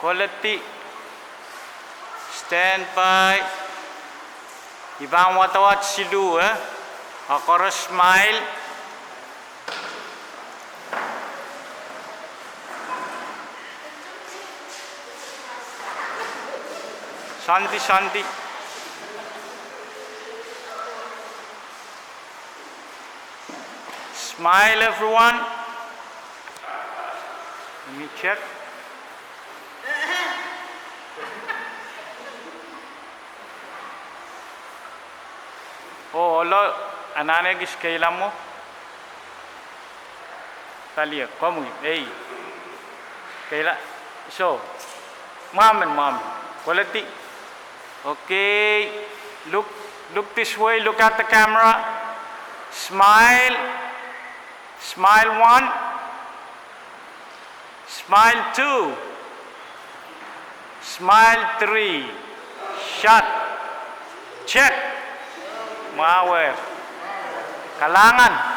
quality. Stand by. Ibang watawat silu Akora smile. Shanti, Shanti. Smile, everyone. Let me check. Oh, Allah, anane gis kailan mo? Talia, como, hey. Kaila, so, mom, quality. Okay, look this way, look at the camera. Smile. Smile 1. Smile 2. Smile 3. Shut. Check. Mawer. Kalangan.